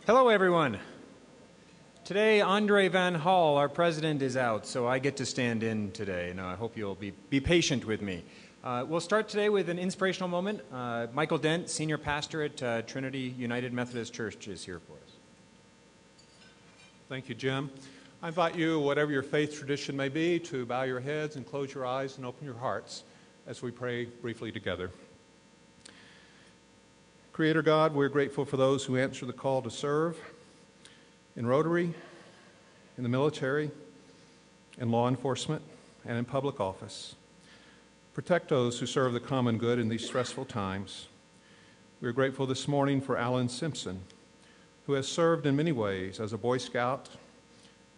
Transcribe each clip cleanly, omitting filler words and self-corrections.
Hello, everyone. Today, Andre Van Hall, our president, is out, so I get to stand in today, and I hope you'll be patient with me. We'll start today with an inspirational moment. Michael Dent, senior pastor at Trinity United Methodist Church, is here for us. Thank you, Jim. I invite you, whatever your faith tradition may be, to bow your heads and close your eyes and open your hearts as we pray briefly together. Creator God, we're grateful for those who answer the call to serve in Rotary, in the military, in law enforcement, and in public office. Protect those who serve the common good in these stressful times. We're grateful this morning for Alan Simpson, who has served in many ways as a Boy Scout,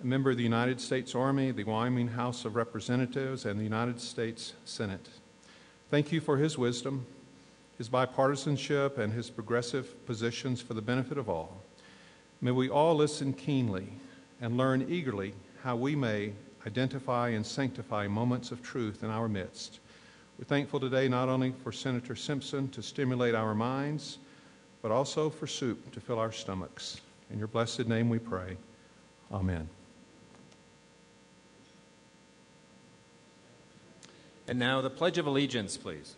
a member of the United States Army, the Wyoming House of Representatives, and the United States Senate. Thank you for his wisdom, his bipartisanship, and his progressive positions for the benefit of all. May we all listen keenly and learn eagerly how we may identify and sanctify moments of truth in our midst. We're thankful today not only for Senator Simpson to stimulate our minds, but also for soup to fill our stomachs. In your blessed name we pray. Amen. And now the Pledge of Allegiance, please.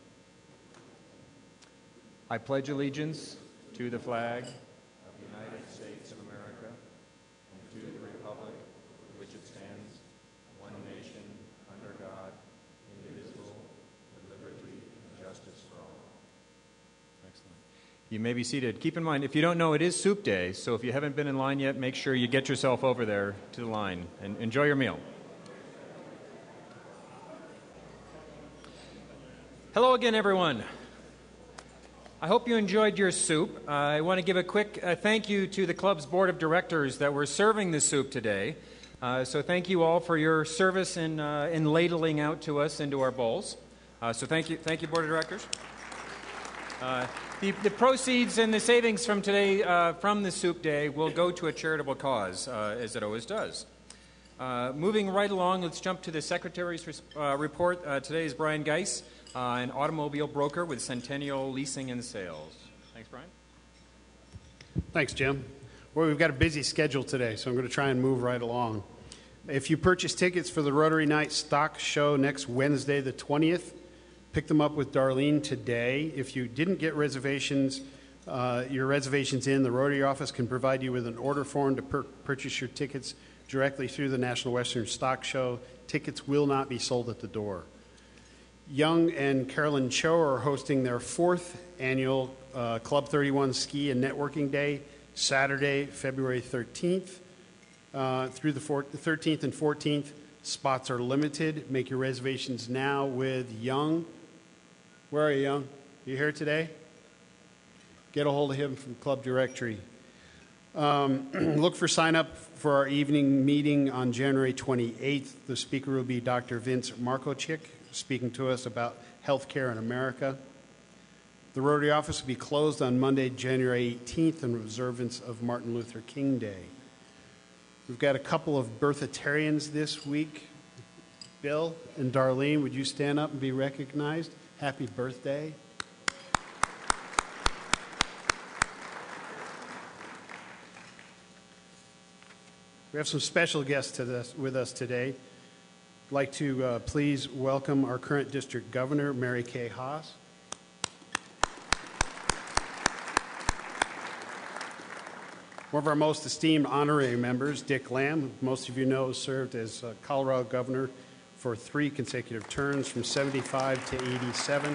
I pledge allegiance to the flag of the United States of America and to the republic for which it stands, one nation, under God, indivisible, with liberty and justice for all. Excellent. You may be seated. Keep in mind, if you don't know, it is soup day, so if you haven't been in line yet, make sure you get yourself over there to the line and enjoy your meal. Hello again, everyone. I hope you enjoyed your soup. I want to give a quick thank you to the club's board of directors that were serving the soup today. So thank you all for your service in ladling out to us into our bowls. So thank you, board of directors. The proceeds and the savings from today from the soup day will go to a charitable cause, as it always does. Moving right along, let's jump to the secretary's report. Today is Brian Geis, an automobile broker with Centennial Leasing and Sales. Thanks, Brian. Thanks, Jim. Well, we've got a busy schedule today, so I'm going to try and move right along. If you purchase tickets for the Rotary Night Stock Show next Wednesday, the 20th, pick them up with Darlene today. If you didn't get reservations, your reservations in, the Rotary office can provide you with an order form to purchase your tickets directly through the National Western Stock Show. Tickets will not be sold at the door. Young and Carolyn Cho are hosting their 4th annual Club 31 Ski and Networking Day, Saturday, February 13th through the 13th and 14th. Spots are limited. Make your reservations now with Young. Where are you, Young? You here today? Get a hold of him from Club Directory. Look for sign up for our evening meeting on January 28th. The speaker will be Dr. Vince Markochik, speaking to us about healthcare in America. The Rotary office will be closed on Monday, January 18th in observance of Martin Luther King Day. We've got a couple of birthitarians this week. Bill and Darlene, would you stand up and be recognized? Happy birthday. We have some special guests with us today. I'd like to please welcome our current district governor, Mary Kay Haas. One of our most esteemed honorary members, Dick Lamb, who most of you know served as Colorado governor for 3 consecutive terms from 75 to 87.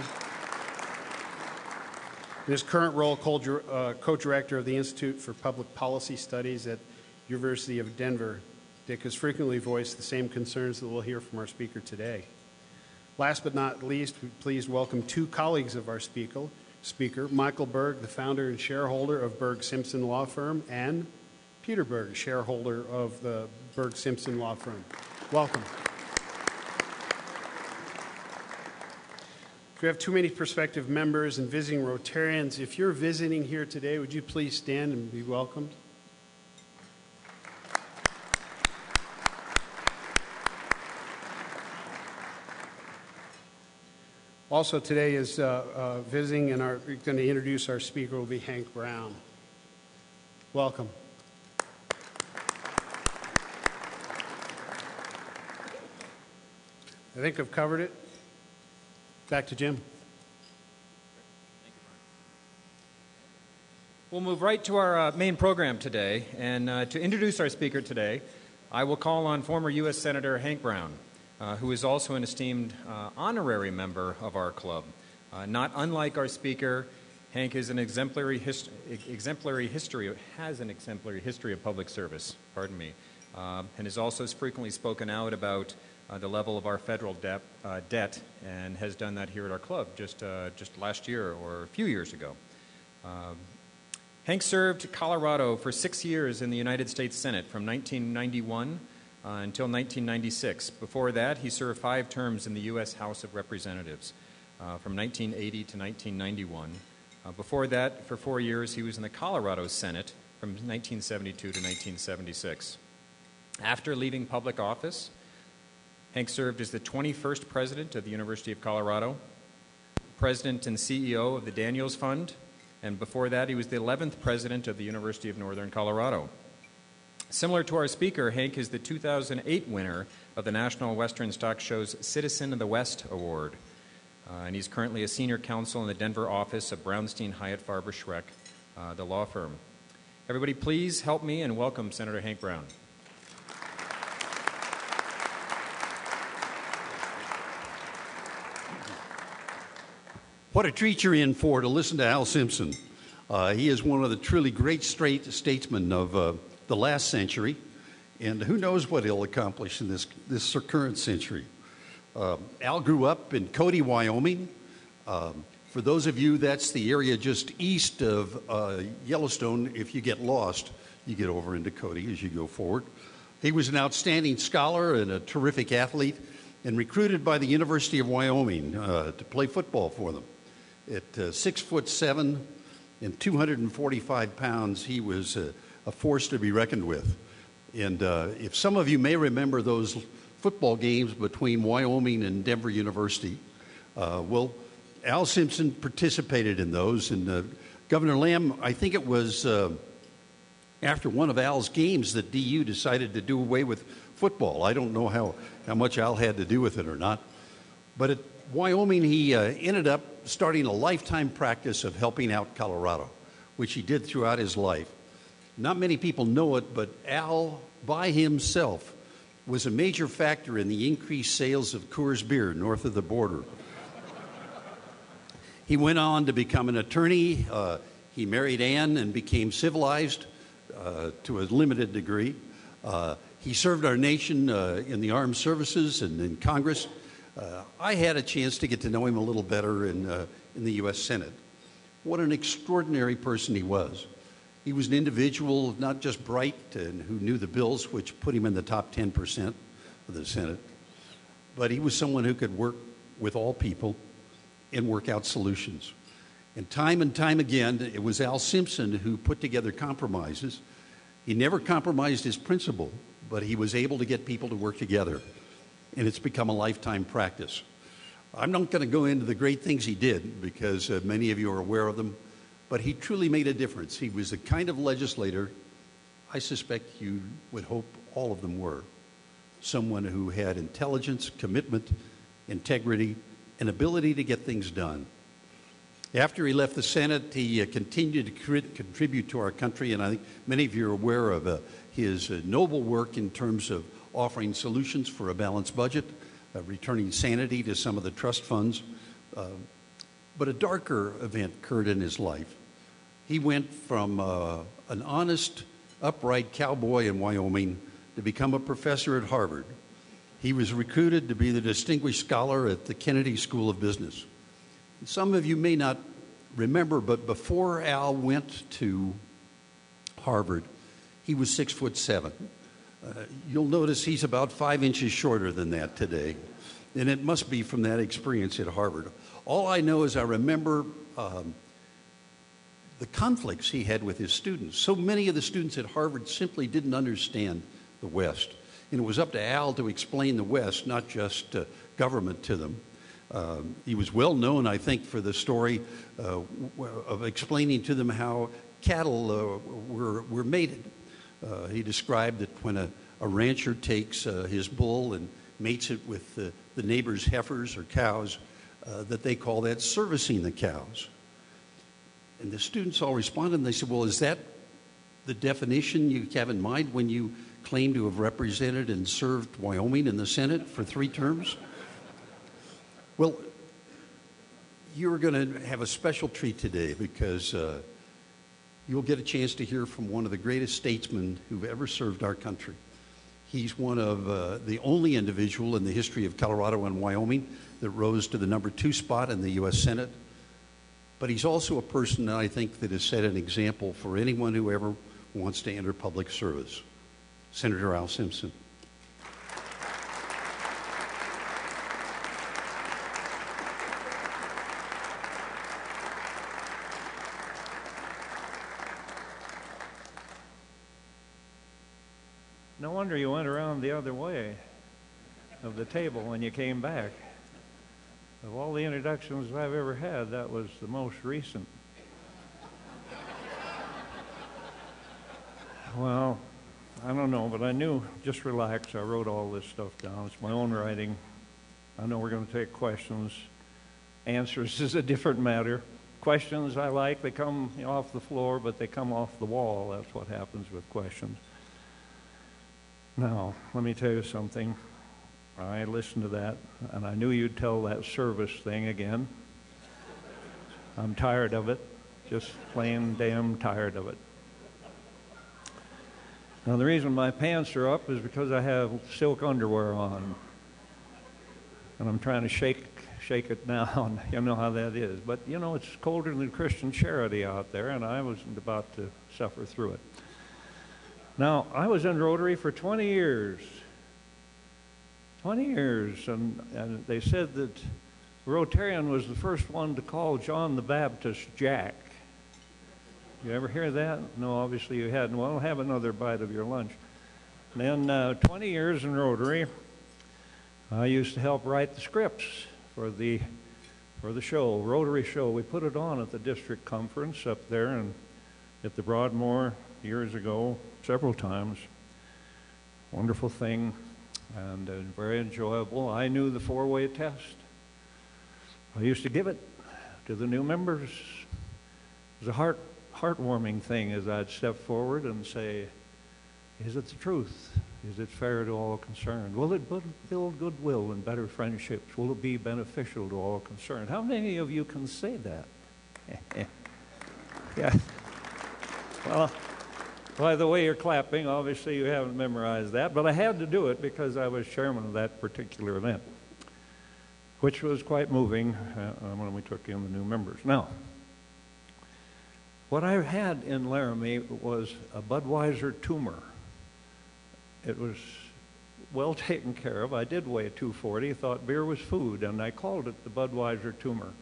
In his current role, co-director of the Institute for Public Policy Studies at University of Denver, Dick has frequently voiced the same concerns that we'll hear from our speaker today. Last but not least, we please welcome 2 colleagues of our speaker, Michael Berg, the founder and shareholder of Berg Simpson Law Firm, and Peter Berg, shareholder of the Berg Simpson Law Firm. Welcome. If we have too many prospective members and visiting Rotarians, if you're visiting here today, would you please stand and be welcomed? Also today is visiting, and we're going to introduce our speaker will be Hank Brown. Welcome. I think I've covered it. Back to Jim. We'll move right to our main program today, and to introduce our speaker today, I will call on former U.S. Senator Hank Brown, who is also an esteemed honorary member of our club. Not unlike our speaker, Hank is an exemplary history of public service, and has also frequently spoken out about the level of our federal debt, and has done that here at our club just last year or a few years ago. Hank served Colorado for 6 years in the United States Senate from 1991 until 1996. Before that, he served 5 terms in the U.S. House of Representatives from 1980 to 1991. Before that, for 4 years, he was in the Colorado Senate from 1972 to 1976. After leaving public office, Hank served as the 21st president of the University of Colorado, president and CEO of the Daniels Fund, and before that, he was the 11th president of the University of Northern Colorado. Similar to our speaker, Hank is the 2008 winner of the National Western Stock Show's Citizen of the West Award. And he's currently a senior counsel in the Denver office of Brownstein Hyatt Farber Schreck, the law firm. Everybody, please help me and welcome Senator Hank Brown. What a treat you're in for to listen to Al Simpson. He is one of the truly great statesmen of the last century, and who knows what he'll accomplish in this current century. Al grew up in Cody, Wyoming. For those of you, that's the area just east of Yellowstone. If you get lost, you get over into Cody as you go forward. He was an outstanding scholar and a terrific athlete, and recruited by the University of Wyoming to play football for them. At 6'7" and 245 pounds, he was a force to be reckoned with. And if some of you may remember those football games between Wyoming and Denver University, well, Al Simpson participated in those. And Governor Lamb, I think it was after one of Al's games that DU decided to do away with football. I don't know how much Al had to do with it or not. But at Wyoming, he ended up starting a lifetime practice of helping out Colorado, which he did throughout his life. Not many people know it, but Al, by himself, was a major factor in the increased sales of Coors beer north of the border. He went on to become an attorney. He married Ann and became civilized to a limited degree. He served our nation in the armed services and in Congress. I had a chance to get to know him a little better in the U.S. Senate. What an extraordinary person he was. He was an individual not just bright and who knew the bills, which put him in the top 10% of the Senate, but he was someone who could work with all people and work out solutions. And time again, it was Al Simpson who put together compromises. He never compromised his principle, but he was able to get people to work together. And it's become a lifetime practice. I'm not going to go into the great things he did because many of you are aware of them, but he truly made a difference. He was the kind of legislator I suspect you would hope all of them were. Someone who had intelligence, commitment, integrity, and ability to get things done. After he left the Senate, he continued to contribute to our country, and I think many of you are aware of his noble work in terms of offering solutions for a balanced budget, returning sanity to some of the trust funds. But a darker event occurred in his life. He went from an honest, upright cowboy in Wyoming to become a professor at Harvard. He was recruited to be the distinguished scholar at the Kennedy School of Business. Some of you may not remember, but before Al went to Harvard, he was 6'7". You'll notice he's about 5 inches shorter than that today, and it must be from that experience at Harvard. All I know is I remember the conflicts he had with his students. So many of the students at Harvard simply didn't understand the West, and it was up to Al to explain the West, not just government to them. He was well known, I think, for the story of explaining to them how cattle were mated. He described that when a rancher takes his bull and mates it with the neighbor's heifers or cows, that they call that servicing the cows. And the students all responded, and they said, well, is that the definition you have in mind when you claim to have represented and served Wyoming in the Senate for 3 terms? Well, you're going to have a special treat today because you'll get a chance to hear from one of the greatest statesmen who've ever served our country. He's one of the only individual in the history of Colorado and Wyoming that rose to the number 2 spot in the U.S. Senate. But he's also a person that I think that has set an example for anyone who ever wants to enter public service. Senator Al Simpson. No wonder you went around the other way of the table when you came back. Of all the introductions I've ever had, that was the most recent. Well, I don't know, but I knew, just relax, I wrote all this stuff down. It's my own writing. I know we're going to take questions. Answers is a different matter. Questions I like, they come off the floor, but they come off the wall. That's what happens with questions. Now, let me tell you something. I listened to that, and I knew you'd tell that service thing again. I'm tired of it, just plain damn tired of it. Now, the reason my pants are up is because I have silk underwear on, and I'm trying to shake it down. You know how that is. But, you know, it's colder than Christian charity out there, and I wasn't about to suffer through it. Now, I was in Rotary for 20 years. 20 years, and they said that Rotarian was the first one to call John the Baptist Jack. You ever hear that? No, obviously you hadn't. Well, have another bite of your lunch. And then 20 years in Rotary, I used to help write the scripts for the show, Rotary show. We put it on at the district conference up there and at the Broadmoor years ago, several times. Wonderful thing. And very enjoyable. I knew the 4-way test. I used to give it to the new members. It was a heartwarming thing as I'd step forward and say, is it the truth? Is it fair to all concerned? Will it build goodwill and better friendships? Will it be beneficial to all concerned? How many of you can say that? Yeah. Well, by the way you're clapping, obviously you haven't memorized that, but I had to do it because I was chairman of that particular event, which was quite moving when we took in the new members. Now, what I had in Laramie was a Budweiser tumor. It was well taken care of. I did weigh 240, thought beer was food, and I called it the Budweiser tumor.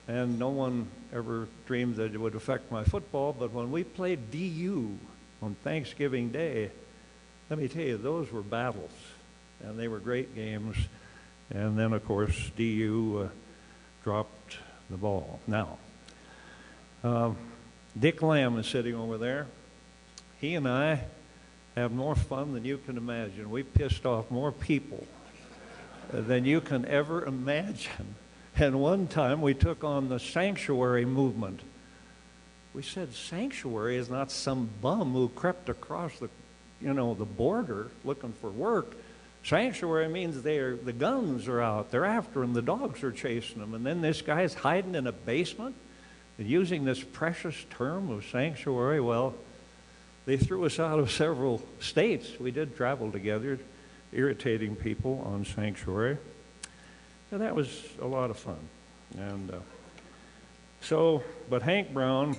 And no one ever dreamed that it would affect my football, but when we played DU on Thanksgiving Day, let me tell you, those were battles, and they were great games. And then, of course, DU dropped the ball. Now, Dick Lamb is sitting over there. He and I have more fun than you can imagine. We pissed off more people than you can ever imagine. And one time we took on the sanctuary movement. We said sanctuary is not some bum who crept across the border looking for work. Sanctuary means the guns are out. They're after him. The dogs are chasing them. And then this guy's hiding in a basement and using this precious term of sanctuary. Well, they threw us out of several states. We did travel together, irritating people on sanctuary. So that was a lot of fun. And but Hank Brown,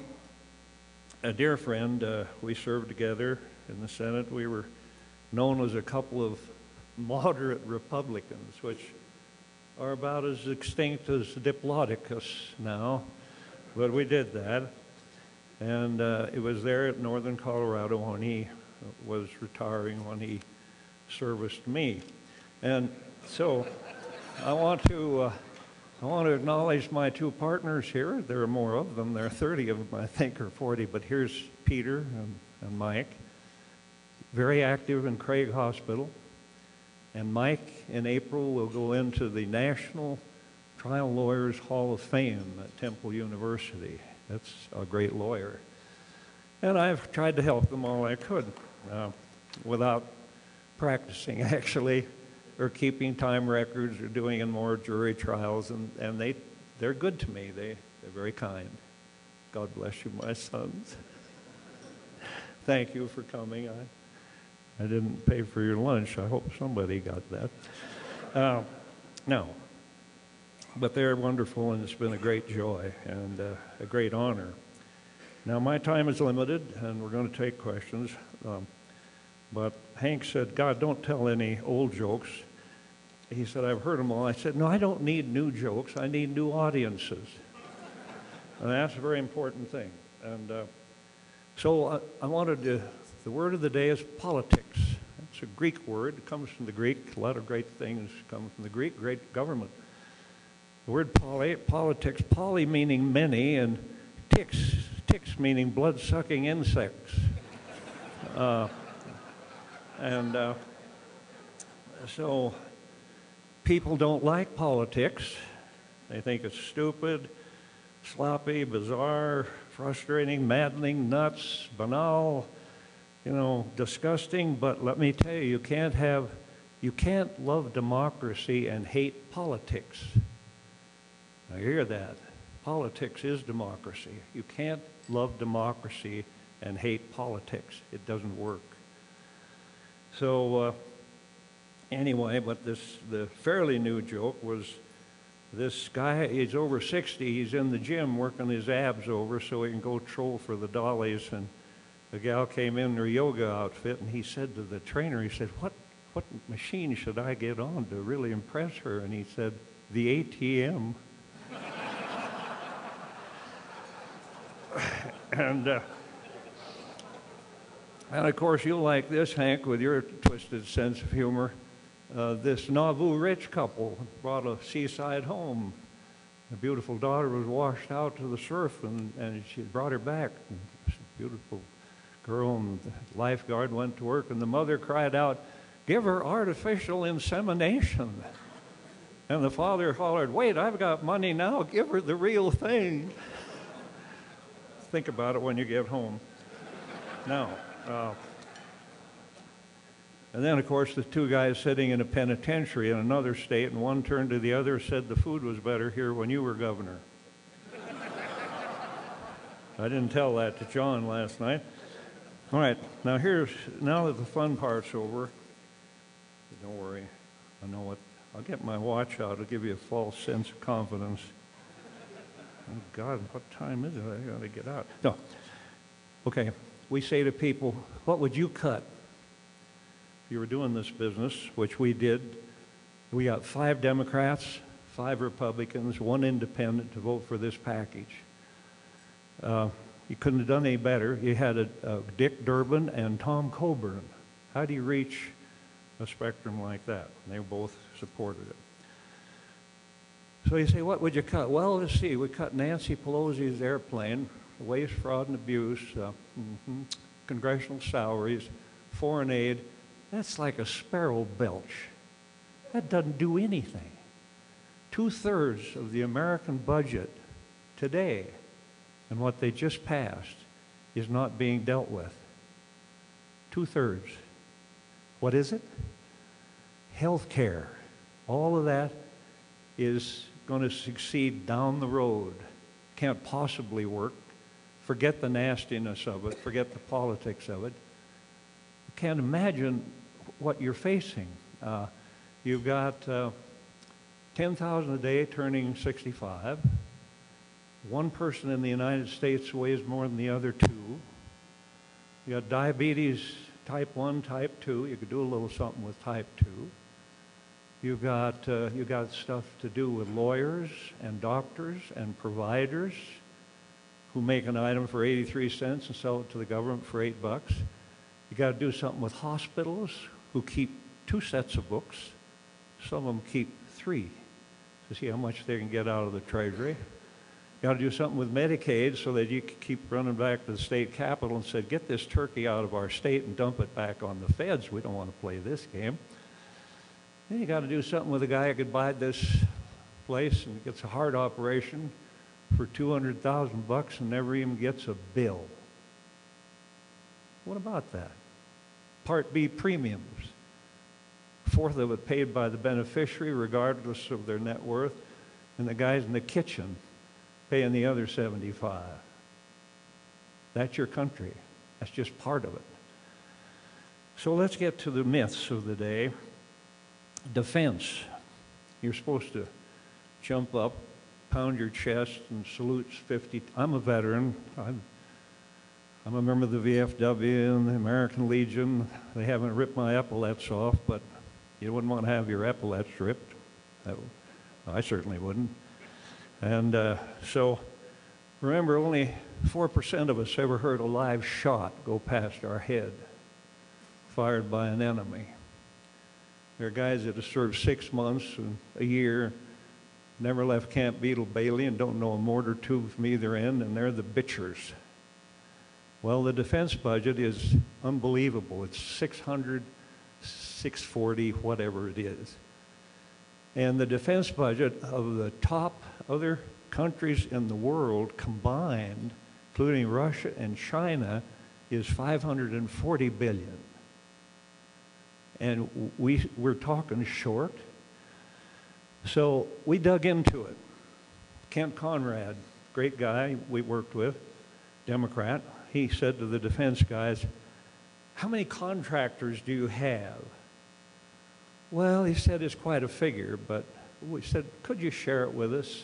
a dear friend, we served together in the Senate. We were known as a couple of moderate Republicans, which are about as extinct as Diplodocus now, but we did that. And it was there at Northern Colorado when he was retiring, when he serviced me. And so I want to acknowledge my 2 partners here. There are more of them. There are 30 of them, I think, or 40. But here's Peter and Mike, very active in Craig Hospital. And Mike, in April, will go into the National Trial Lawyers Hall of Fame at Temple University. That's a great lawyer. And I've tried to help them all I could without practicing, actually, or keeping time records or doing in more jury trials. And they're good to me. They're very kind. God bless you, my sons. Thank you for coming. I didn't pay for your lunch. I hope somebody got that. No. But they're wonderful, and it's been a great joy and a great honor. Now, my time is limited, and we're going to take questions. But Hank said, God, don't tell any old jokes. He said, I've heard them all. I said, no, I don't need new jokes. I need new audiences. And that's a very important thing. And so I wanted to, the word of the day is politics. It's a Greek word. It comes from the Greek. A lot of great things come from the Greek, great government. The word politics, poly meaning many, and ticks meaning blood-sucking insects. So people don't like politics. They think it's stupid, sloppy, bizarre, frustrating, maddening, nuts, banal, disgusting. But let me tell you, you can't love democracy and hate politics. Now hear that. Politics is democracy. You can't love democracy and hate politics. It doesn't work. So anyway, but the fairly new joke was this guy, he's over 60, he's in the gym working his abs over so he can go troll for the dollies, and the gal came in her yoga outfit, and he said to the trainer, he said, what machine should I get on to really impress her? And he said, the ATM. And of course, you'll like this, Hank, with your twisted sense of humor. This Nauvoo rich couple brought a seaside home. The beautiful daughter was washed out to the surf, and she brought her back. She's a beautiful girl, and the lifeguard went to work, and the mother cried out, give her artificial insemination. And the father hollered, wait, I've got money now, give her the real thing. Think about it when you get home. Now, and then, of course, the two guys sitting in a penitentiary in another state, and one turned to the other and said, the food was better here when you were governor. I didn't tell that to John last night. All right, now that the fun part's over, don't worry, I know what, I'll get my watch out, it'll give you a false sense of confidence. Oh, God, what time is it? I got to get out. No. Okay, we say to people, what would you cut if you were doing this business, which we did? We got 5 Democrats, 5 Republicans, 1 independent to vote for this package. You couldn't have done any better. You had Dick Durbin and Tom Coburn. How do you reach a spectrum like that? And they both supported it. So you say, what would you cut? Well, let's see. We cut Nancy Pelosi's airplane, waste, fraud, and abuse, congressional salaries, foreign aid. That's like a sparrow belch. That doesn't do anything. 2/3 of the American budget today and what they just passed is not being dealt with. 2/3. What is it? Health care. All of that is going to succeed down the road. Can't possibly work. Forget the nastiness of it. Forget the politics of it. You can't imagine what you're facing. You've got 10,000 a day turning 65. One person in the United States weighs more than the other 2. You got diabetes, type 1, type 2. You could do a little something with type 2. You got stuff to do with lawyers and doctors and providers who make an item for 83 cents and sell it to the government for $8. You got to do something with hospitals who keep 2 sets of books. Some of them keep 3 to see how much they can get out of the Treasury. You got to do something with Medicaid so that you can keep running back to the state capitol and say, get this turkey out of our state and dump it back on the feds. We don't want to play this game. Then you got to do something with a guy who could buy this place and gets a heart operation for $200,000 and never even gets a bill. What about that? Part B premiums. A fourth of it paid by the beneficiary regardless of their net worth, and the guys in the kitchen paying the other 75. That's your country. That's just part of it. So let's get to the myths of the day. Defense. You're supposed to jump up, pound your chest, and salute 50. I'm a veteran. I'm a member of the VFW and the American Legion. They haven't ripped my epaulets off, but you wouldn't want to have your epaulets ripped. I certainly wouldn't. And so remember, only 4% of us ever heard a live shot go past our head, fired by an enemy. There are guys that have served 6 months and a year, never left Camp Beetle Bailey and don't know a mortar tube from either end, and they're the bitchers. Well, the defense budget is unbelievable. It's 600, 640, whatever it is. And the defense budget of the top other countries in the world combined, including Russia and China, is $540 billion. And we're talking short. So we dug into it. Kent Conrad, great guy we worked with, Democrat, he said to the defense guys, how many contractors do you have? Well, he said it's quite a figure, but we said, could you share it with us?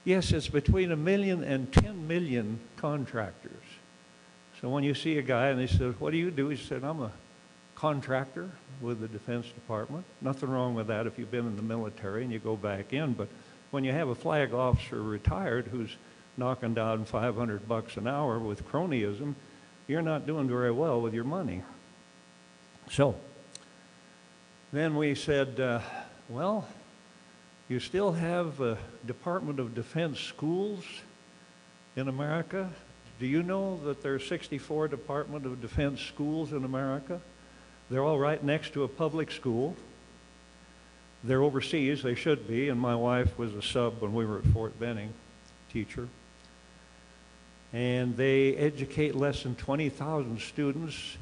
Yes, it's between 1 million and 10 million contractors. So when you see a guy and he says, what do you do? He said, I'm a contractor with the Defense Department. Nothing wrong with that if you've been in the military and you go back in, but when you have a flag officer retired who's knocking down $500 an hour with cronyism, you're not doing very well with your money. So then we said, well, you still have Department of Defense schools in America. Do you know that there are 64 Department of Defense schools in America? They're all right next to a public school. They're overseas, they should be, and my wife was a sub when we were at Fort Benning, teacher. And they educate less than 20,000 students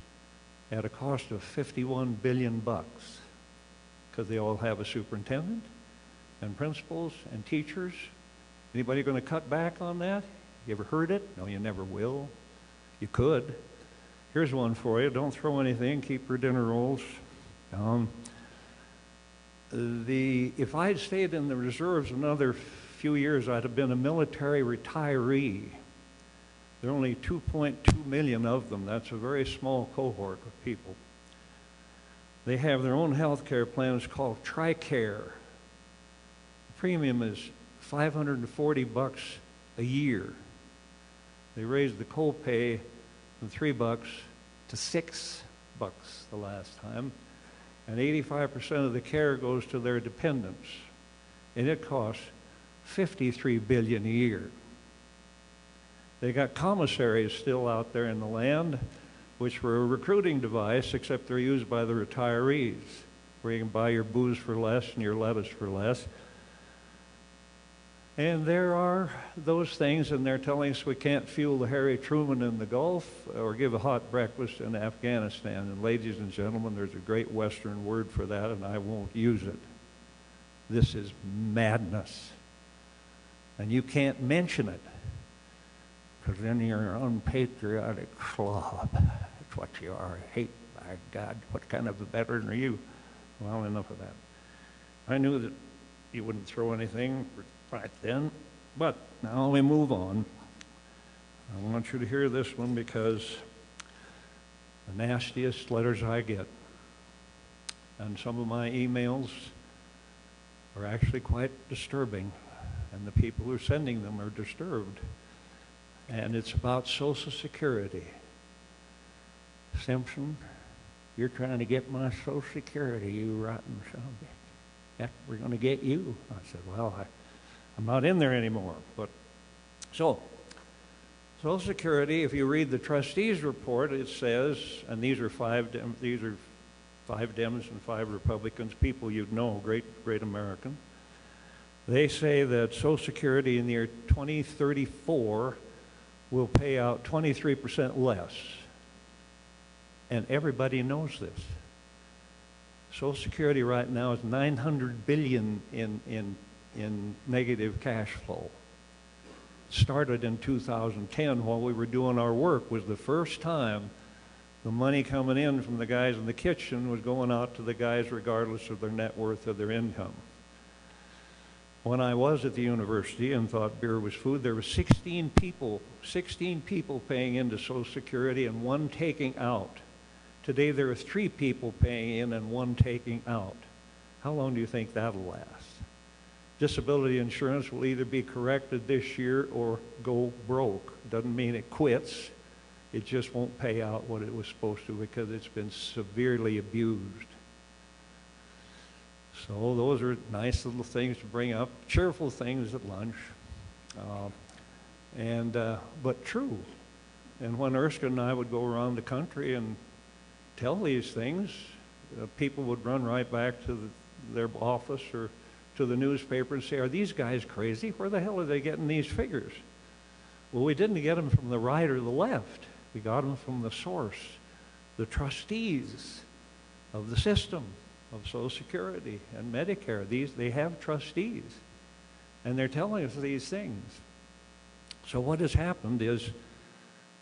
at a cost of $51 billion because they all have a superintendent and principals and teachers. Anybody going to cut back on that? You ever heard it? No, you never will. You could. Here's one for you. Don't throw anything. Keep your dinner rolls. If I'd stayed in the reserves another few years, I'd have been a military retiree. There are only 2.2 million of them. That's a very small cohort of people. They have their own health care plan. It's called TRICARE. The premium is $540 a year. They raised the copay from $3 to $6 the last time. And 85% of the care goes to their dependents. And it costs $53 billion a year. They got commissaries still out there in the land, which were a recruiting device, except they're used by the retirees, where you can buy your booze for less and your lettuce for less. And there are those things, and they're telling us we can't fuel the Harry Truman in the Gulf or give a hot breakfast in Afghanistan. And ladies and gentlemen, there's a great Western word for that, and I won't use it. This is madness. And you can't mention it, because then you're an unpatriotic slob. That's what you are. I hate, by God, what kind of a veteran are you? Well, enough of that. I knew that you wouldn't throw anything right then, but now we move on. I want you to hear this one because the nastiest letters I get, and some of my emails are actually quite disturbing, and the people who are sending them are disturbed. And it's about Social Security. Simpson, you're trying to get my Social Security, you rotten son of a bitch. Yeah, we're going to get you. I said, well, I'm not in there anymore. But so, Social Security, if you read the trustees report, it says, and these are 5 Dems and 5 Republicans, people you'd know, great American. They say that Social Security in the year 2034 will pay out 23% less. And everybody knows this. Social Security right now is $900 billion in negative cash flow. Started in 2010 while we were doing our work, was the first time the money coming in from the guys in the kitchen was going out to the guys regardless of their net worth or their income. When I was at the university and thought beer was food, there were 16 people paying into Social Security and 1 taking out. Today there are 3 people paying in and 1 taking out. How long do you think that'll last? Disability insurance will either be corrected this year or go broke. Doesn't mean it quits. It just won't pay out what it was supposed to because it's been severely abused. So those are nice little things to bring up, cheerful things at lunch, but true. And when Erskine and I would go around the country and tell these things, people would run right back to their office or to the newspaper and say, are these guys crazy? Where the hell are they getting these figures? Well, we didn't get them from the right or the left. We got them from the source, the trustees of the system of Social Security and Medicare. They have trustees, and they're telling us these things. So what has happened is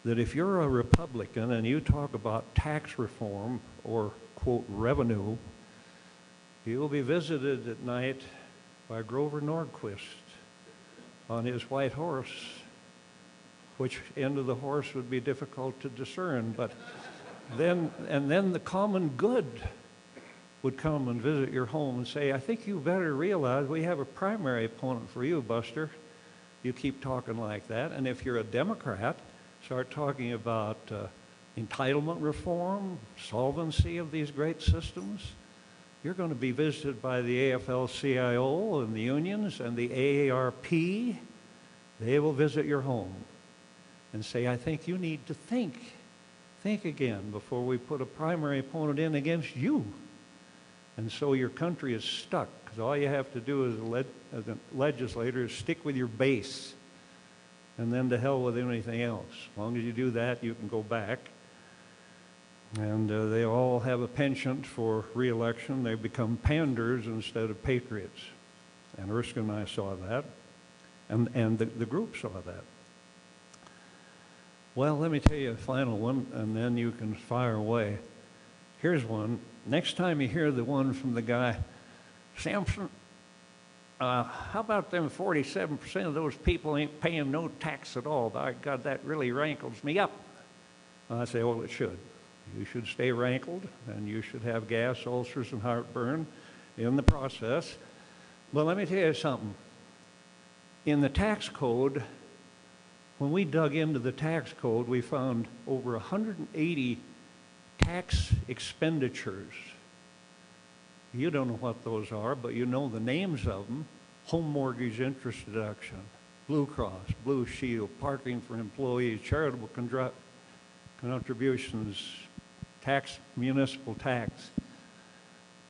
that if you're a Republican and you talk about tax reform or, quote, revenue, you'll be visited at night by Grover Nordquist on his white horse. Which end of the horse would be difficult to discern, but then the common good would come and visit your home and say, I think you better realize we have a primary opponent for you, Buster. You keep talking like that. And if you're a Democrat, start talking about entitlement reform, solvency of these great systems. You're going to be visited by the AFL-CIO and the unions and the AARP. They will visit your home and say, I think you need to think again before we put a primary opponent in against you. And so your country is stuck, because all you have to do as a legislator is stick with your base, and then to hell with anything else. As long as you do that, you can go back. And they all have a penchant for re-election. They become panders instead of patriots. And Erskine and I saw that, and the group saw that. Well, let me tell you a final one, and then you can fire away. Here's one. Next time you hear the one from the guy, Sampson, how about them 47% of those people ain't paying no tax at all? By God, that really rankles me up. I say, well, it should. You should stay rankled, and you should have gas, ulcers, and heartburn in the process. But let me tell you something. In the tax code, when we dug into the tax code, we found over 180 tax expenditures. You don't know what those are, but you know the names of them. Home mortgage interest deduction, Blue Cross, Blue Shield, parking for employees, charitable contributions, tax, municipal tax.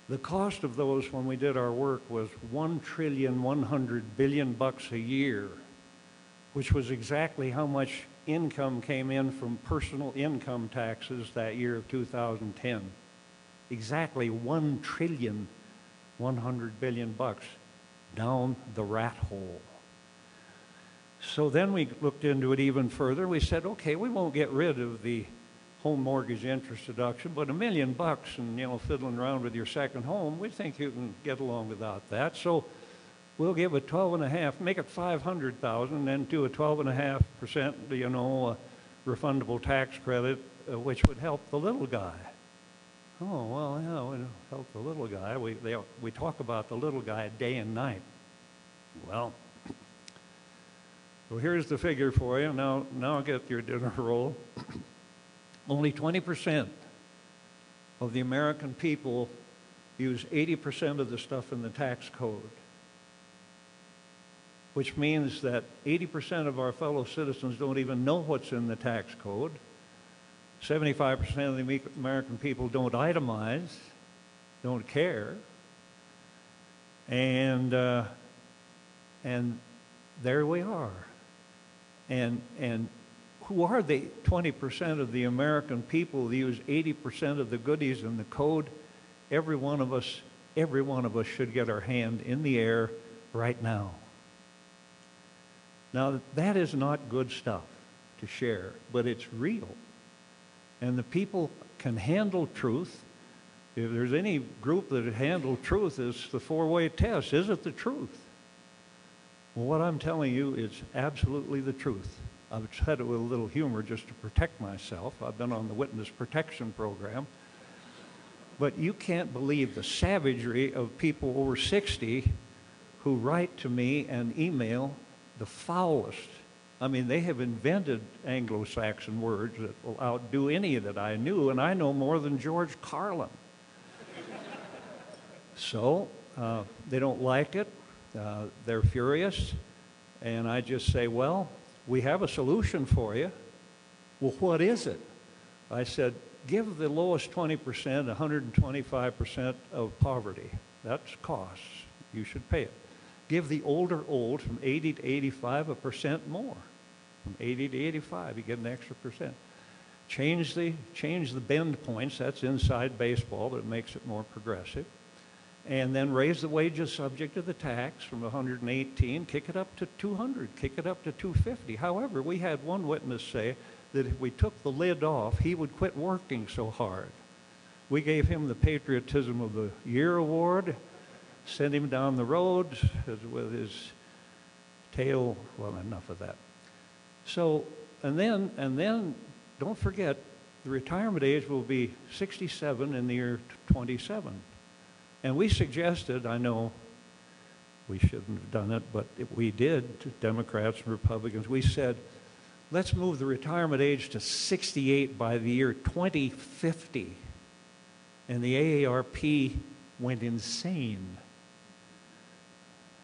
The cost of those when we did our work was $1.1 trillion a year, which was exactly how much income came in from personal income taxes that year of 2010. Exactly $1.1 trillion down the rat hole. So then we looked into it even further. We said, okay, we won't get rid of the home mortgage interest deduction, but $1 million and, fiddling around with your second home, we think you can get along without that. So we'll give a 12.5, make it 500,000, and then do a 12.5%, refundable tax credit, which would help the little guy. Oh, well, yeah, we help the little guy. We talk about the little guy day and night. Well, so here's the figure for you. Now get your dinner roll. Only 20% of the American people use 80% of the stuff in the tax code, which means that 80% of our fellow citizens don't even know what's in the tax code. 75% of the American people don't itemize. don't care. And there we are. And who are the 20% of the American people who use 80% of the goodies in the code? Every one of us should get our hand in the air right now. Now, that is not good stuff to share, but it's real. And the people can handle truth. If there's any group that handle truth, it's the four-way test. Is it the truth? Well, what I'm telling you is absolutely the truth. I've said it with a little humor just to protect myself. I've been on the witness protection program. But you can't believe the savagery of people over 60 who write to me and email the foulest. I mean, they have invented Anglo-Saxon words that will outdo any that I knew, and I know more than George Carlin. So they don't like it. They're furious. And I just say, well, we have a solution for you. Well, what is it? I said, give the lowest 20% 125% of poverty. That's costs. You should pay it. Give the older old from 80 to 85 1% more. From 80 to 85, you get an extra percent. Change the bend points. That's inside baseball, but it makes it more progressive. And then raise the wages subject to the tax from 118, kick it up to 200, kick it up to 250. However, we had one witness say that if we took the lid off, he would quit working so hard. We gave him the Patriotism of the Year award, sent him down the road with his tail, well, enough of that. So, and then, don't forget, the retirement age will be 67 in the year 27. And we suggested, I know we shouldn't have done it, but we did, Democrats and Republicans, we said, let's move the retirement age to 68 by the year 2050. And the AARP went insane.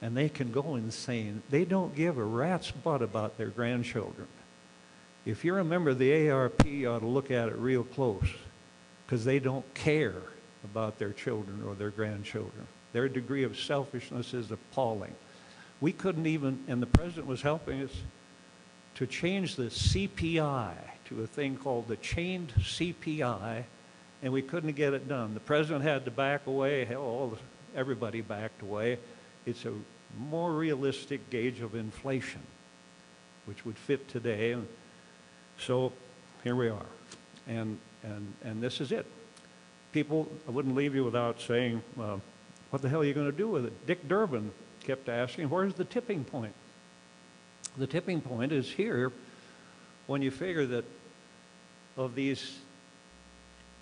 And they can go insane. They don't give a rat's butt about their grandchildren. If you're a member of the AARP, you ought to look at it real close, because they don't care about their children or their grandchildren. Their degree of selfishness is appalling. We couldn't even, and the president was helping us, to change the CPI to a thing called the chained CPI, and we couldn't get it done. The president had to back away. Hell, everybody backed away. It's a more realistic gauge of inflation, which would fit today. And so here we are. And this is it. People, I wouldn't leave you without saying, what the hell are you going to do with it? Dick Durbin kept asking, where's the tipping point? The tipping point is here when you figure that of these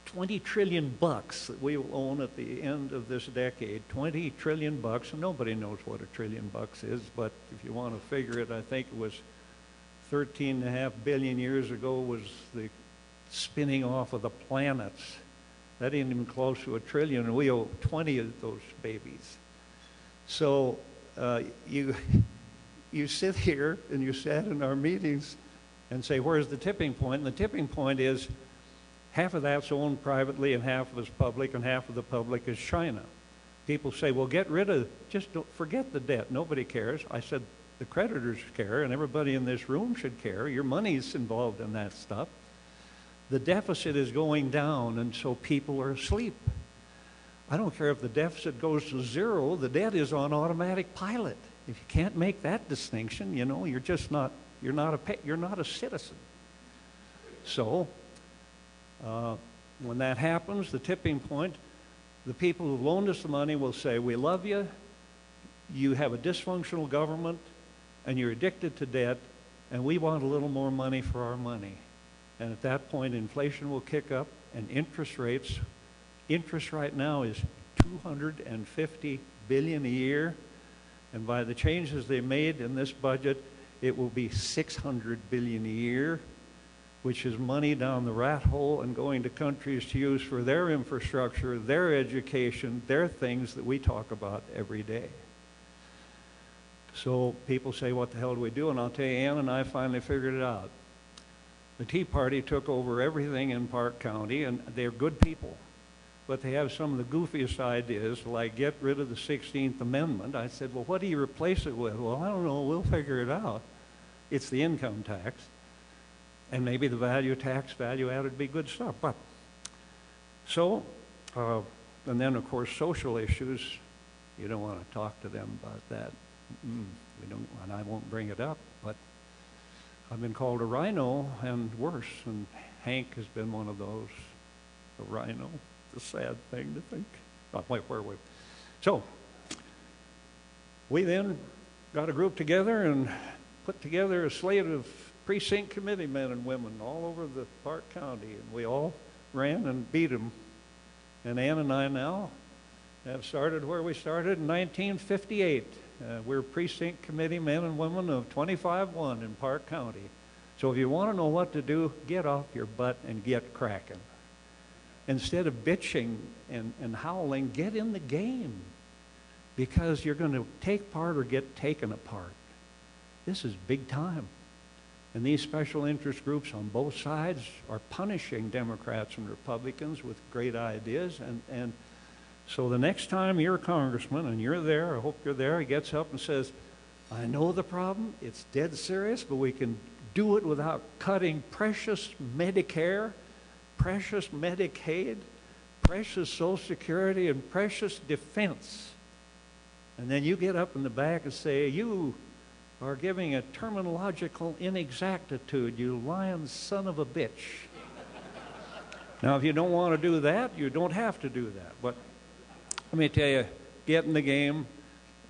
20 trillion bucks that we will own at the end of this decade, 20 trillion bucks, and nobody knows what a trillion bucks is, but if you want to figure it, I think it was 13.5 billion years ago was the spinning off of the planets. That ain't even close to a trillion, and we owe 20 of those babies. So you sit here and you sat in our meetings and say, where's the tipping point? And the tipping point is half of that's owned privately and half of it's public, and half of the public is China. People say, well, get rid of, just don't forget the debt. Nobody cares. I said, the creditors care, and everybody in this room should care. Your money's involved in that stuff. The deficit is going down, and so people are asleep. I don't care if the deficit goes to zero, the debt is on automatic pilot. If you can't make that distinction, you know, you're not a citizen. So, when that happens, the tipping point, the people who loaned us the money will say, we love you, you have a dysfunctional government, and you're addicted to debt, and we want a little more money for our money. And at that point, inflation will kick up, and interest right now is $250 billion a year, and by the changes they made in this budget, it will be $600 billion a year, which is money down the rat hole and going to countries to use for their infrastructure, their education, their things that we talk about every day. So people say, what the hell do we do? And I'll tell you, Ann and I finally figured it out. The Tea Party took over everything in Park County, and they're good people. but they have some of the goofiest ideas, like get rid of the 16th Amendment. I said, well, what do you replace it with? Well, I don't know. We'll figure it out. It's the income tax. And maybe the value tax, value added would be good stuff. But so, and then, of course, social issues, you don't want to talk to them about that. We don't, and I won't bring it up, but I've been called a rhino and worse, and Hank has been one of those, a rhino. It's a sad thing to think. Oh, wait, where were we? So, we then got a group together and put together a slate of precinct committee men and women all over the Park County, and we all ran and beat them. And Ann and I now have started where we started in 1958. We're precinct committee men and women of 25-1 in Park County. So if you want to know what to do, get off your butt and get cracking. Instead of bitching and howling, get in the game, because you're going to take part or get taken apart. This is big time. And these special interest groups on both sides are punishing Democrats and Republicans with great ideas. And so the next time you're a congressman and you're there, I hope you're there, he gets up and says, I know the problem, it's dead serious, but we can do it without cutting precious Medicare, precious Medicaid, precious Social Security, and precious defense. And then you get up in the back and say, you are giving a terminological inexactitude, you lying son of a bitch. Now, if you don't want to do that, you don't have to do that. But let me tell you, get in the game.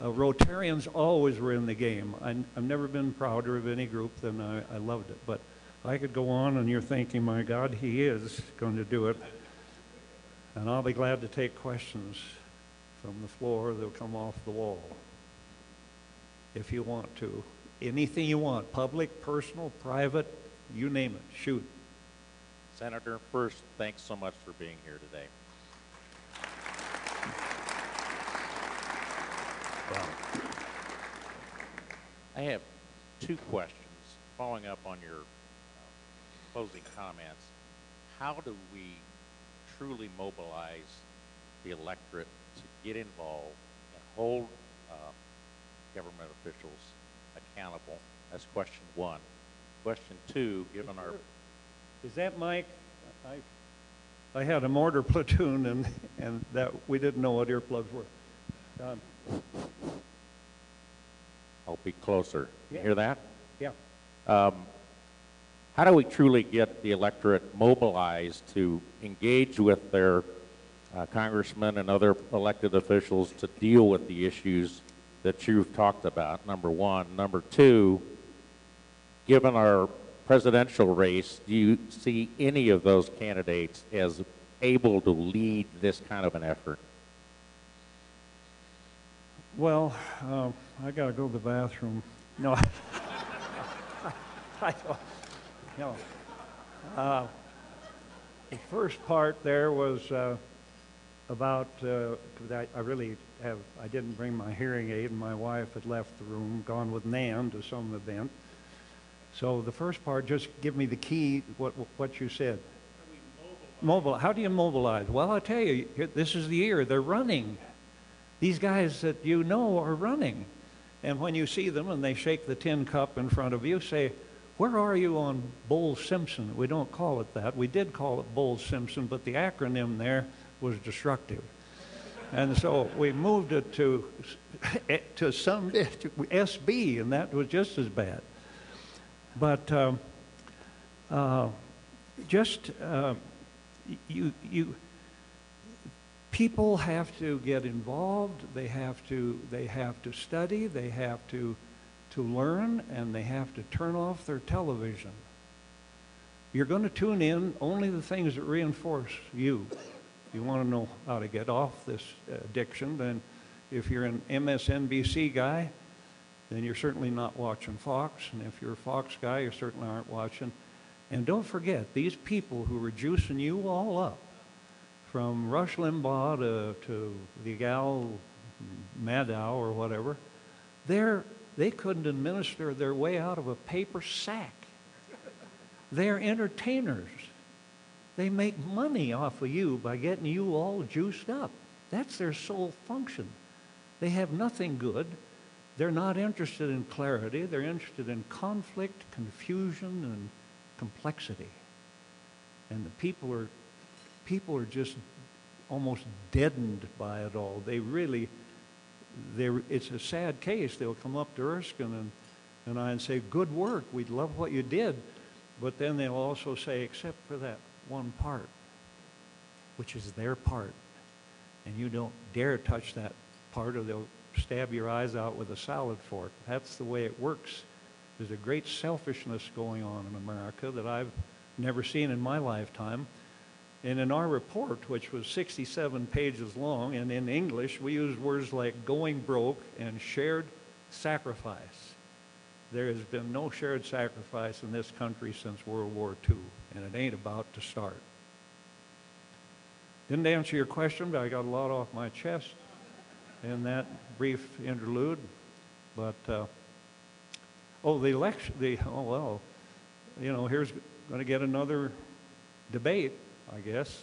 Rotarians always were in the game. I've never been prouder of any group than I loved it. But I could go on, and you're thinking, my God, he is going to do it. And I'll be glad to take questions from the floor. They'll come off the wall if you want to. Anything you want, public, personal, private, you name it, shoot. Senator, first, thanks so much for being here today. Well, I have two questions following up on your closing comments. How do we truly mobilize the electorate to get involved and hold government officials accountable? That's question one. Question two, given our... Is that Mike? I had a mortar platoon, and that we didn't know what earplugs were. I'll be closer. Yeah. You hear that? Yeah. How do we truly get the electorate mobilized to engage with their congressmen and other elected officials to deal with the issues that you've talked about, number one? Number two, given our presidential race, do you see any of those candidates as able to lead this kind of an effort? Well, I got to go to the bathroom. No, I don't. No. The first part there was about, I didn't bring my hearing aid, and my wife had left the room, gone with Nan to some event. So the first part, just give me the key, what you said. How do you mobilize? Well, I'll tell you, this is the year. They're running. These guys that you know are running. And when you see them and they shake the tin cup in front of you, say, where are you on Bowles-Simpson? We don't call it that. We did call it Bowles-Simpson, but the acronym there was destructive. And so we moved it to SB, and that was just as bad. But people have to get involved. They have to study. They have to learn, and they have to turn off their television. You're going to tune in only the things that reinforce you. If you want to know how to get off this addiction, then if you're an MSNBC guy, then you're certainly not watching Fox. And if you're a Fox guy, you certainly aren't watching. And don't forget, these people who are juicing you all up, from Rush Limbaugh to the gal Maddow or whatever, they couldn't administer their way out of a paper sack. They're entertainers. They make money off of you by getting you all juiced up. That's their sole function. They have nothing good. They're not interested in clarity. They're interested in conflict, confusion, and complexity. And the people are just almost deadened by it all. It's a sad case. They'll come up to Erskine and I and say, good work, we love what you did. But then they'll also say, except for that one part, which is their part. And you don't dare touch that part or they'll stab your eyes out with a salad fork. That's the way it works. There's a great selfishness going on in America that I've never seen in my lifetime. And in our report, which was 67 pages long, and in English, we used words like going broke and shared sacrifice. There has been no shared sacrifice in this country since World War II, and it ain't about to start. Didn't answer your question, but I got a lot off my chest in that brief interlude. But, the election, here's going to get another debate, I guess.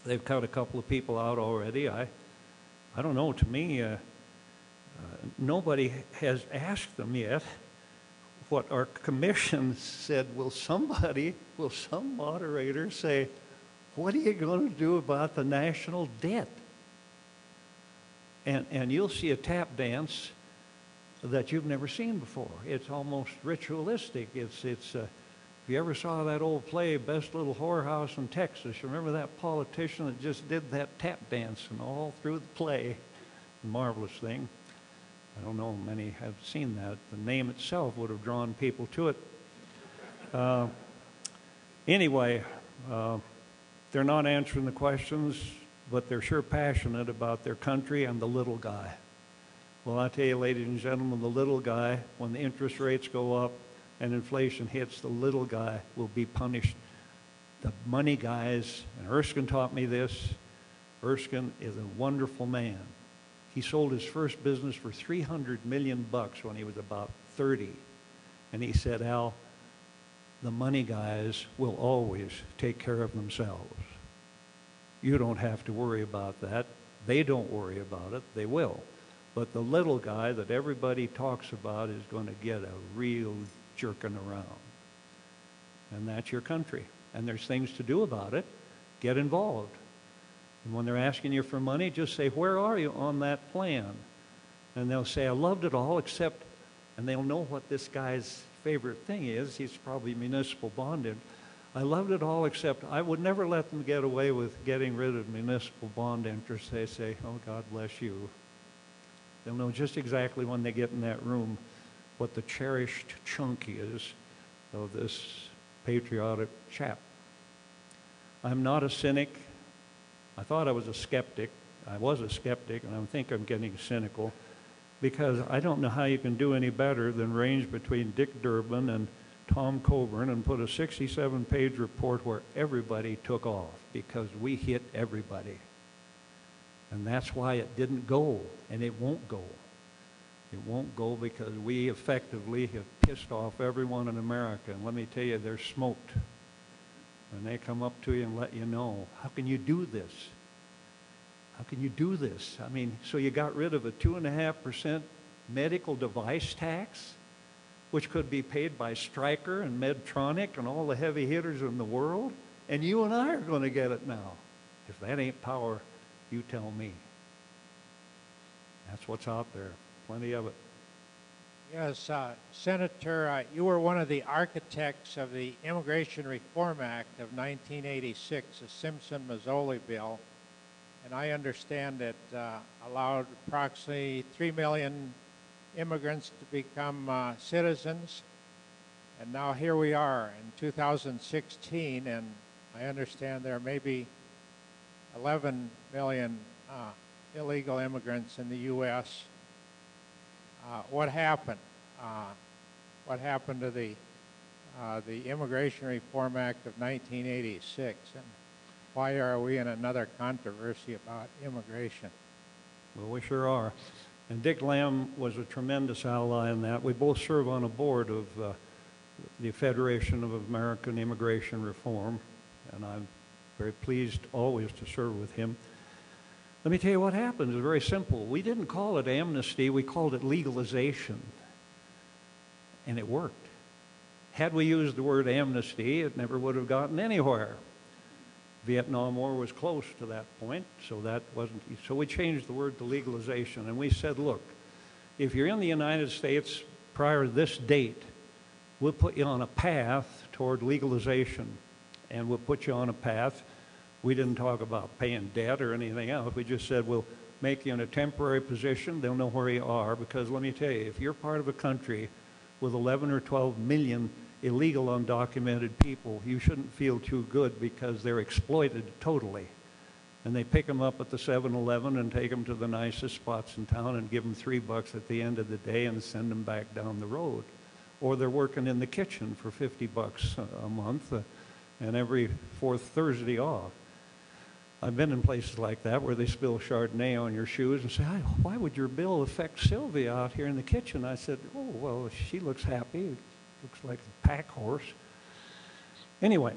They've cut a couple of people out already. I don't know, to me, nobody has asked them yet what our commission said. Will some moderator say, what are you going to do about the national debt? And you'll see a tap dance that you've never seen before. It's almost ritualistic. If you ever saw that old play, Best Little Whorehouse in Texas, you remember that politician that just did that tap dance and all through the play? Marvelous thing. I don't know many have seen that. The name itself would have drawn people to it. Anyway, they're not answering the questions, but they're sure passionate about their country and the little guy. Well, I tell you, ladies and gentlemen, the little guy, when the interest rates go up and inflation hits, the little guy will be punished. The money guys, and Erskine taught me this, Erskine is a wonderful man. He sold his first business for $300 million when he was about 30. And he said, Al, the money guys will always take care of themselves. You don't have to worry about that. They don't worry about it. They will. But the little guy that everybody talks about is going to get a real jerking around. And that's your country. And there's things to do about it. Get involved. And when they're asking you for money, just say, where are you on that plan? And they'll say, I loved it all except, and they'll know what this guy's favorite thing is. He's probably municipal bonded. I loved it all except I would never let them get away with getting rid of municipal bond interest. They say, oh, God bless you. They'll know just exactly when they get in that room what the cherished chunk is of this patriotic chap. I'm not a cynic. I thought I was a skeptic. I was a skeptic, and I think I'm getting cynical because I don't know how you can do any better than range between Dick Durbin and Tom Coburn and put a 67-page report where everybody took off because we hit everybody. And that's why it didn't go, and it won't go. It won't go because we effectively have pissed off everyone in America. And let me tell you, they're smoked. And they come up to you and let you know, how can you do this? How can you do this? I mean, so you got rid of a 2.5% medical device tax, which could be paid by Stryker and Medtronic and all the heavy hitters in the world, and you and I are going to get it now. If that ain't power, you tell me. That's what's out there. Plenty of it. Yes, Senator, you were one of the architects of the Immigration Reform Act of 1986, the Simpson-Mazzoli bill, and I understand it allowed approximately 3 million immigrants to become citizens, and now here we are in 2016, and I understand there may be 11 million illegal immigrants in the U.S. What happened? What happened to the Immigration Reform Act of 1986, and why are we in another controversy about immigration? Well, we sure are. And Dick Lamb was a tremendous ally in that. We both serve on a board of the Federation of American Immigration Reform, and I'm very pleased always to serve with him. Let me tell you what happened. It's very simple. We didn't call it amnesty. We called it legalization, and it worked. Had we used the word amnesty, it never would have gotten anywhere. Vietnam War was close to that point, so that wasn't. So we changed the word to legalization, and we said, look, if you're in the United States prior to this date, we'll put you on a path toward legalization, and we'll put you on a path. We didn't talk about paying debt or anything else. We just said we'll make you in a temporary position. They'll know where you are, because let me tell you, if you're part of a country with 11 or 12 million illegal undocumented people, you shouldn't feel too good, because they're exploited totally. And they pick them up at the 7-Eleven and take them to the nicest spots in town and give them $3 at the end of the day and send them back down the road. Or they're working in the kitchen for $50 a month and every fourth Thursday off. I've been in places like that where they spill Chardonnay on your shoes and say, why would your bill affect Sylvia out here in the kitchen? I said, oh, well, she looks happy. Looks like a pack horse. Anyway,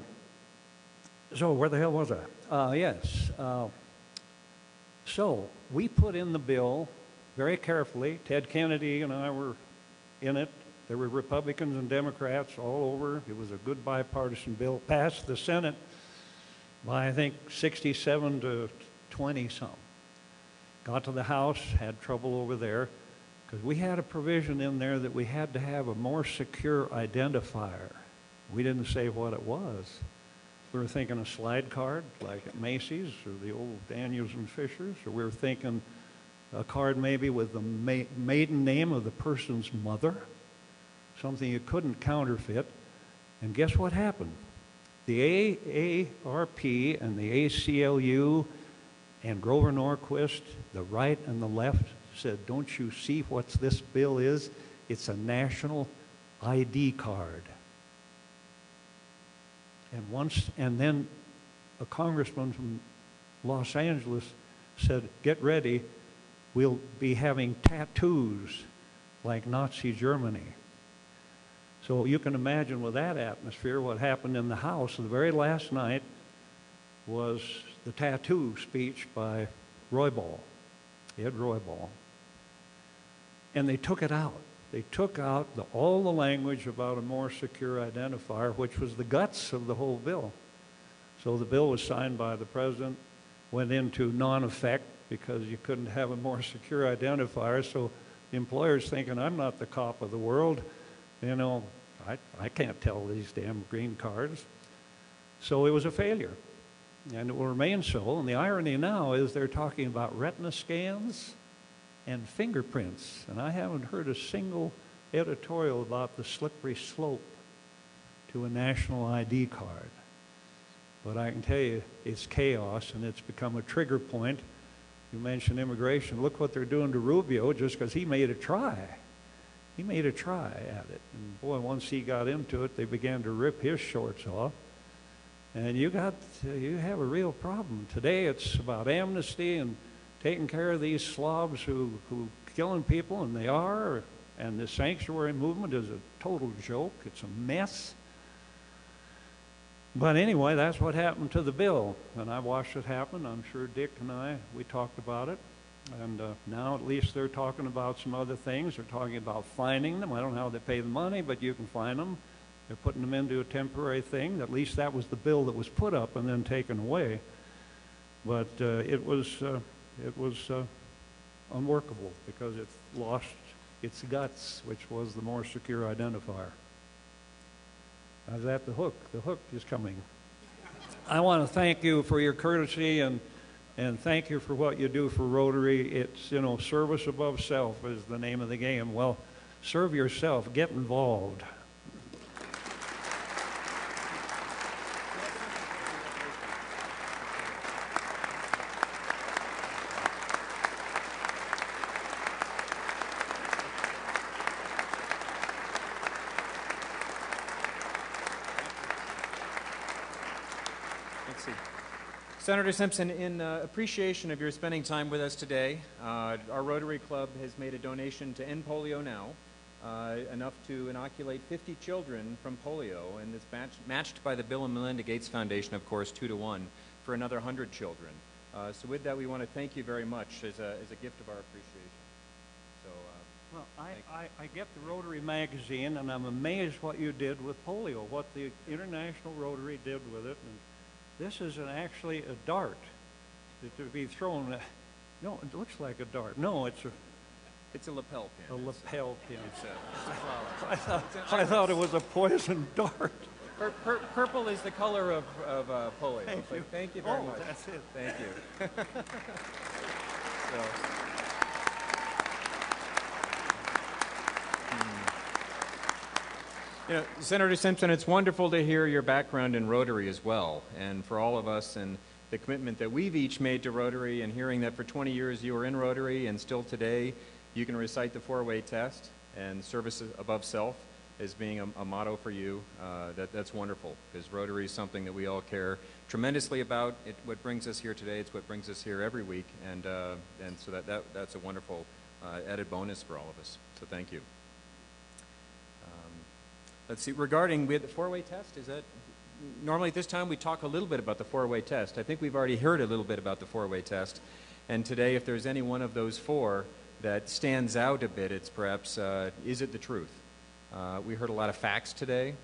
so where the hell was I? Yes. So we put in the bill very carefully. Ted Kennedy and I were in it. There were Republicans and Democrats all over. It was a good bipartisan bill. Passed the Senate by, I think, 67 to 20-something. Got to the House, had trouble over there, because we had a provision in there that we had to have a more secure identifier. We didn't say what it was. We were thinking a slide card, like at Macy's or the old Daniels and Fishers, or we were thinking a card maybe with the maiden name of the person's mother, something you couldn't counterfeit. And guess what happened? The AARP and the ACLU and Grover Norquist, the right and the left, said, don't you see what this bill is? It's a national ID card. And then a congressman from Los Angeles said, get ready, we'll be having tattoos like Nazi Germany. So you can imagine with that atmosphere what happened in the House. The very last night was the tattoo speech by Roybal, Ed Roybal. And they took it out. They took out all the language about a more secure identifier, which was the guts of the whole bill. So the bill was signed by the president, went into non-effect because you couldn't have a more secure identifier. So the employer's thinking, I'm not the cop of the world. You know, I can't tell these damn green cards. So it was a failure, and it will remain so. And the irony now is they're talking about retina scans and fingerprints, and I haven't heard a single editorial about the slippery slope to a national ID card. But I can tell you it's chaos, and it's become a trigger point. You mentioned immigration. Look what they're doing to Rubio just because he made a try. He made a try at it. And boy, once he got into it, they began to rip his shorts off. And you have a real problem. Today it's about amnesty and taking care of these slobs who killing people, and they are. And the sanctuary movement is a total joke. It's a mess. But anyway, that's what happened to the bill. And I watched it happen. I'm sure Dick and I, we talked about it. And now at least they're talking about some other things. They're talking about fining them. I don't know how they pay the money, but you can fine them. They're putting them into a temporary thing. At least that was the bill that was put up and then taken away. But it was unworkable because it lost its guts, which was the more secure identifier. How's that? The hook. The hook is coming. I want to thank you for your courtesy and thank you for what you do for Rotary. It's, service above self is the name of the game. Well, serve yourself. Get involved. Senator Simpson, in appreciation of your spending time with us today, our Rotary Club has made a donation to End Polio Now. enough to inoculate 50 children from polio, and it's matched by the Bill and Melinda Gates Foundation, of course, 2-to-1 for another 100 children. So with that, we want to thank you very much as a gift of our appreciation. So, Well, I get the Rotary magazine, and I'm amazed what you did with polio, what the International Rotary did with it. And this is actually a dart to be thrown. No, it looks like a dart. No, it's a lapel pin. a lapel pin. It's a flower. I thought it was a poison dart. Purple is the color of polio. Thank you very much. That's it. Thank you. You know, Senator Simpson, it's wonderful to hear your background in Rotary as well, and for all of us and the commitment that we've each made to Rotary, and hearing that for 20 years you were in Rotary and still today you can recite the four-way test and service above self as being a motto for you. That's wonderful, because Rotary is something that we all care tremendously about. What brings us here today, it's what brings us here every week, and so that's a wonderful added bonus for all of us. So thank you. Let's see, regarding the four-way test, is that, normally at this time we talk a little bit about the four-way test. I think we've already heard a little bit about the four-way test, and today if there's any one of those four that stands out a bit, it's perhaps, is it the truth? We heard a lot of facts today.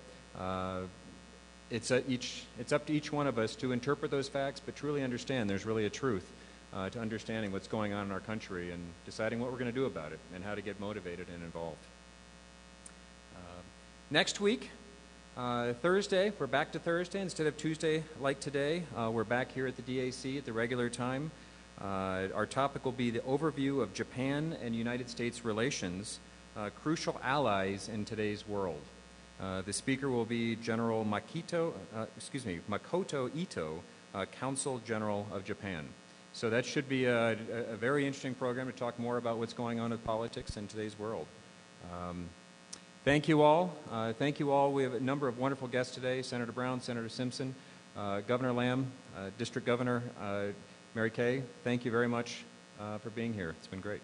It's up to each one of us to interpret those facts, but truly understand there's really a truth to understanding what's going on in our country and deciding what we're going to do about it and how to get motivated and involved. Next week, Thursday, we're back to Thursday instead of Tuesday like today. We're back here at the DAC at the regular time. Our topic will be the overview of Japan and United States relations, crucial allies in today's world. The speaker will be General Makoto Ito, Consul General of Japan. So that should be a very interesting program to talk more about what's going on with politics in today's world. Thank you all. We have a number of wonderful guests today: Senator Brown, Senator Simpson, Governor Lamb, District Governor Mary Kay. Thank you very much for being here. It's been great.